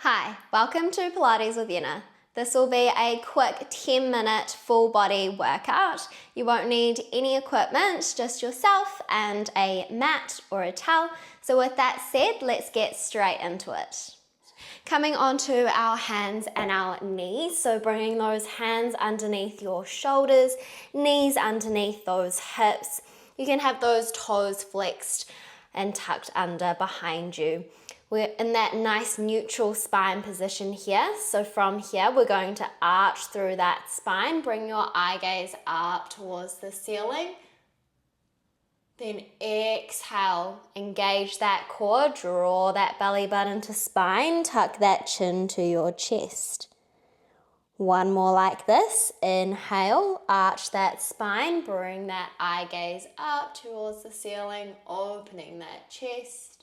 Hi, welcome to Pilates with Yenna. This will be a quick 10-minute full body workout. You won't need any equipment, just yourself and a mat or a towel. So with that said, let's get straight into it. Coming onto our hands and our knees, so bringing those hands underneath your shoulders, knees underneath those hips. You can have those toes flexed and tucked under behind you. We're in that nice neutral spine position here. So from here, we're going to arch through that spine. Bring your eye gaze up towards the ceiling. Then exhale, engage that core, draw that belly button to spine, tuck that chin to your chest. One more like this. Inhale, arch that spine, bring that eye gaze up towards the ceiling, opening that chest.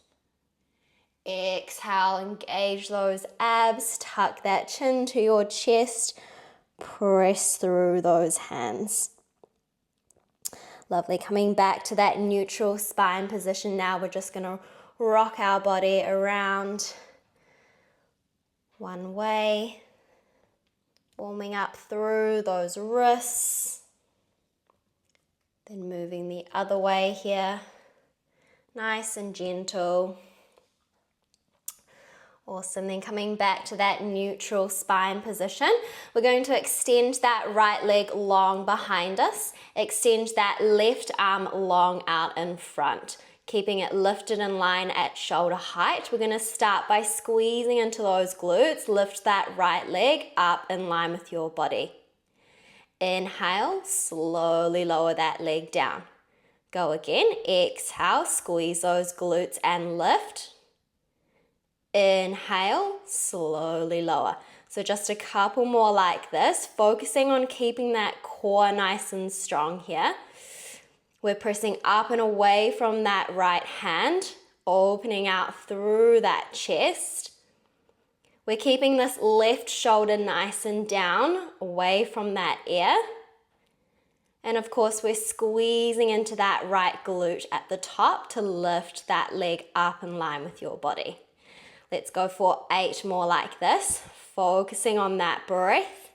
Exhale, engage those abs, tuck that chin to your chest, press through those hands. Lovely, coming back to that neutral spine position now, we're just gonna rock our body around one way, warming up through those wrists, then moving the other way here, nice and gentle. Awesome, then coming back to that neutral spine position, we're going to extend that right leg long behind us, extend that left arm long out in front, keeping it lifted in line at shoulder height. We're gonna start by squeezing into those glutes, lift that right leg up in line with your body. Inhale, slowly lower that leg down. Go again, exhale, squeeze those glutes and lift. Inhale, slowly lower. So just a couple more like this, focusing on keeping that core nice and strong here. We're pressing up and away from that right hand, opening out through that chest. We're keeping this left shoulder nice and down, away from that ear. And of course, we're squeezing into that right glute at the top to lift that leg up in line with your body. Let's go for 8 more like this, focusing on that breath.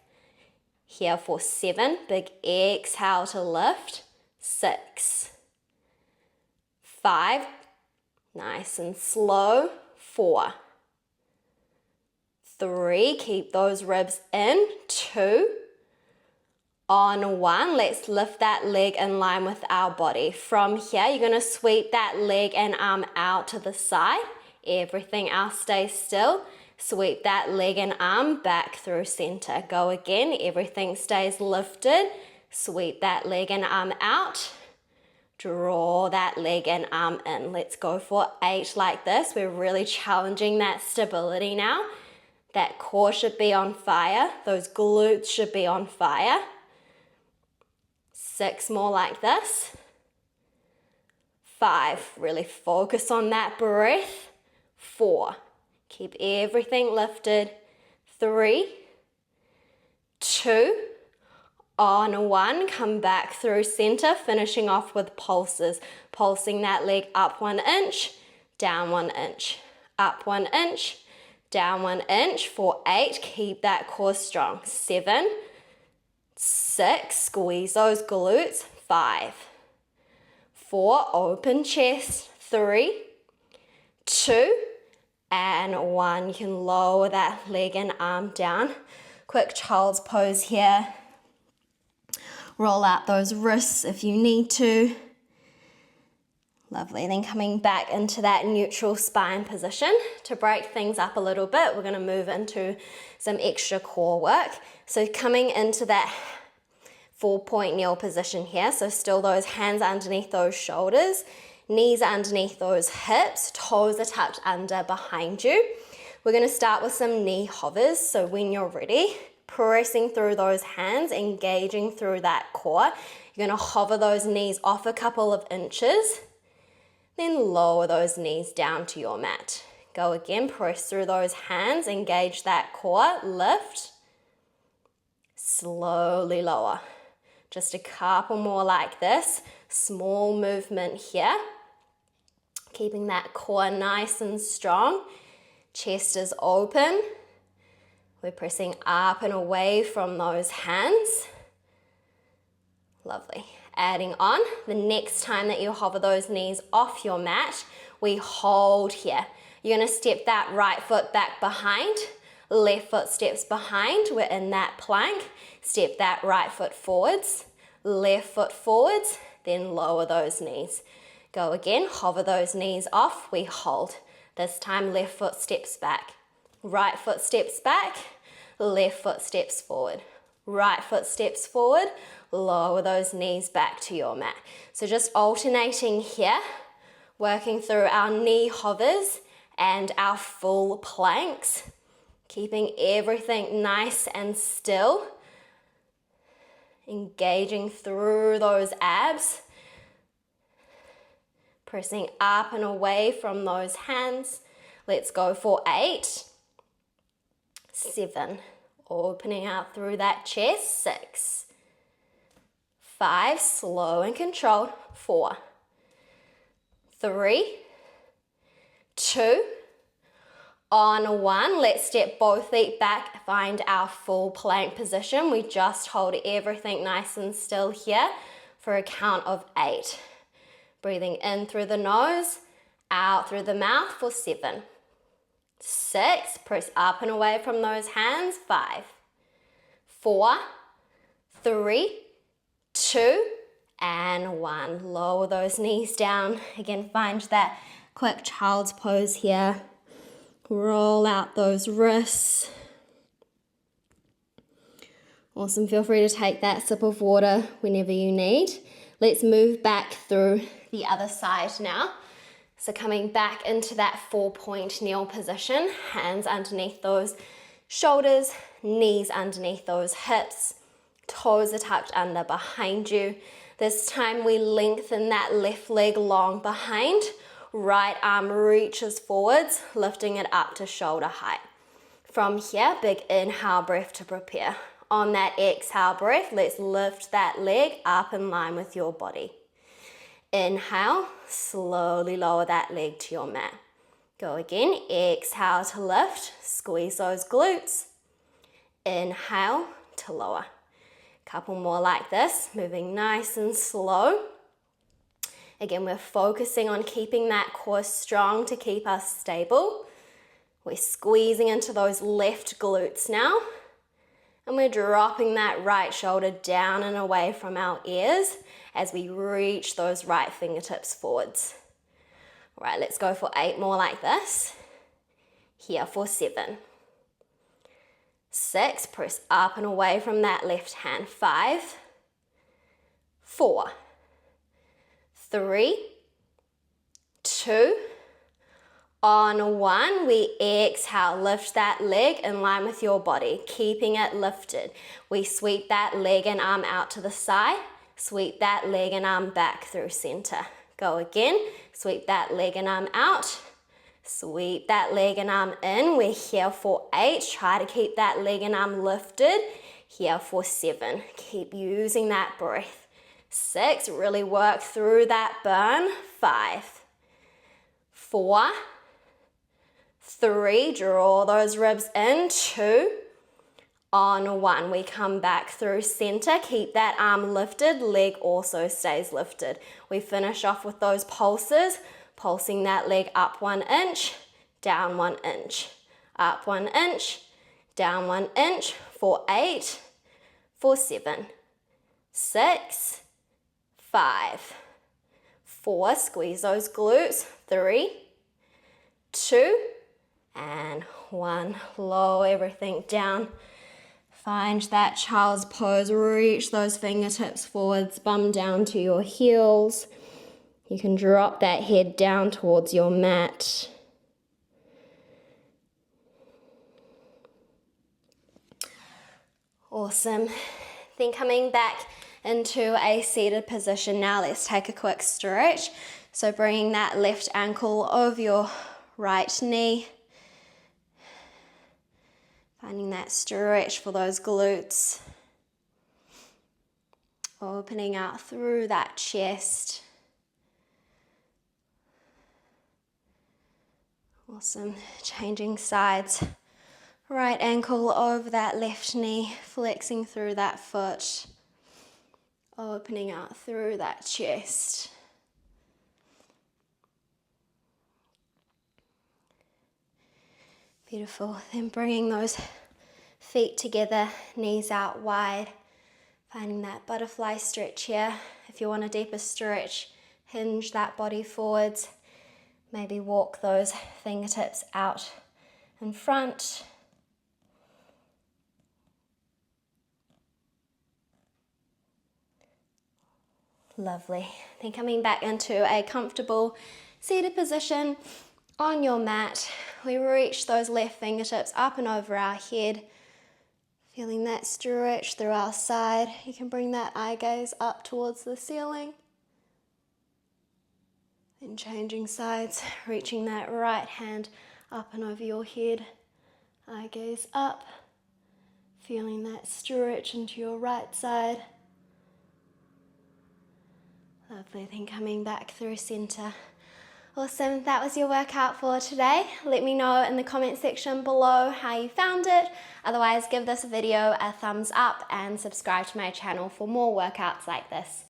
Here for 7, big exhale to lift. 6, 5, nice and slow. 4, 3, keep those ribs in. 2, on 1, let's lift that leg in line with our body. From here, you're gonna sweep that leg and arm out to the side. Everything else stays still. Sweep that leg and arm back through center. Go again, everything stays lifted. Sweep that leg and arm out. Draw that leg and arm in. Let's go for 8 like this. We're really challenging that stability now. That core should be on fire. Those glutes should be on fire. 6 more like this. 5, really focus on that breath. 4, keep everything lifted. 3, 2, on 1, come back through center, finishing off with pulses. Pulsing that leg up 1 inch, down 1 inch, up 1 inch, down 1 inch. For 8, keep that core strong. 7, 6, squeeze those glutes. 5, 4, open chest. 3, 2, and 1. You can lower that leg and arm down. Quick child's pose here. Roll out those wrists if you need to. Lovely. Then coming back into that neutral spine position. To break things up a little bit, we're going to move into some extra core work. So coming into that 4-point kneel position here. So still those hands underneath those shoulders. Knees underneath those hips, toes are tucked under behind you. We're going to start with some knee hovers. So when you're ready, pressing through those hands, engaging through that core. You're going to hover those knees off a couple of inches, then lower those knees down to your mat. Go again, press through those hands, engage that core, lift, slowly lower. Just a couple more like this. Small movement here. Keeping that core nice and strong. Chest is open. We're pressing up and away from those hands. Lovely. Adding on, the next time that you hover those knees off your mat, we hold here. You're gonna step that right foot back behind, left foot steps behind. We're in that plank. Step that right foot forwards, left foot forwards, then lower those knees. Go again, hover those knees off, we hold. This time left foot steps back, right foot steps back, left foot steps forward, right foot steps forward, lower those knees back to your mat. So just alternating here, working through our knee hovers and our full planks, keeping everything nice and still, engaging through those abs, pressing up and away from those hands. Let's go for 8, 7, opening out through that chest, 6, 5, slow and controlled, 4, 3, 2, on 1, let's step both feet back, find our full plank position. We just hold everything nice and still here for a count of 8. Breathing in through the nose, out through the mouth for 7, 6, press up and away from those hands, 5, 4, 3, 2, and 1. Lower those knees down. Again, find that quick child's pose here. Roll out those wrists. Awesome. Feel free to take that sip of water whenever you need. Let's move back through the other side now. So coming back into that 4-point kneel position, hands underneath those shoulders, knees underneath those hips, toes are tucked under behind you. This time we lengthen that left leg long behind. Right arm reaches forwards, lifting it up to shoulder height. From here, big inhale breath to prepare. On that exhale breath, let's lift that leg up in line with your body. Inhale, slowly lower that leg to your mat. Go again, exhale to lift, squeeze those glutes. Inhale to lower. Couple more like this, moving nice and slow. Again, we're focusing on keeping that core strong to keep us stable. We're squeezing into those left glutes now. And we're dropping that right shoulder down and away from our ears as we reach those right fingertips forwards. All right, let's go for 8 more like this. Here for 7. 6, press up and away from that left hand. 5, 4, 3, 2, on 1, we exhale, lift that leg in line with your body, keeping it lifted. We sweep that leg and arm out to the side, sweep that leg and arm back through center. Go again, sweep that leg and arm out, sweep that leg and arm in. We're here for 8, try to keep that leg and arm lifted. Here for 7, keep using that breath. 6, really work through that burn. 5, 4, 3, draw those ribs in. 2, on 1, we come back through center, keep that arm lifted, leg also stays lifted. We finish off with those pulses, pulsing that leg up 1 inch, down 1 inch, up 1 inch, down 1 inch for 8, for 7, 6, 5, 4, squeeze those glutes, 3, 2, and 1. Lower everything down. Find that child's pose, reach those fingertips forwards, bum down to your heels. You can drop that head down towards your mat. Awesome. Then coming back into a seated position now, let's take a quick stretch. So bringing that left ankle over your right knee. Finding that stretch for those glutes. Opening out through that chest. Awesome. Changing sides. Right ankle over that left knee, flexing through that foot, opening out through that chest. Beautiful. Then bringing those feet together, knees out wide, finding that butterfly stretch here. If you want a deeper stretch, hinge that body forwards. Maybe walk those fingertips out in front. Lovely. Then coming back into a comfortable seated position on your mat, we reach those left fingertips up and over our head, feeling that stretch through our side. You can bring that eye gaze up towards the ceiling. Then changing sides, reaching that right hand up and over your head, eye gaze up, feeling that stretch into your right side. Lovely, then coming back through center. Awesome, that was your workout for today. Let me know in the comment section below how you found it. Otherwise, give this video a thumbs up and subscribe to my channel for more workouts like this.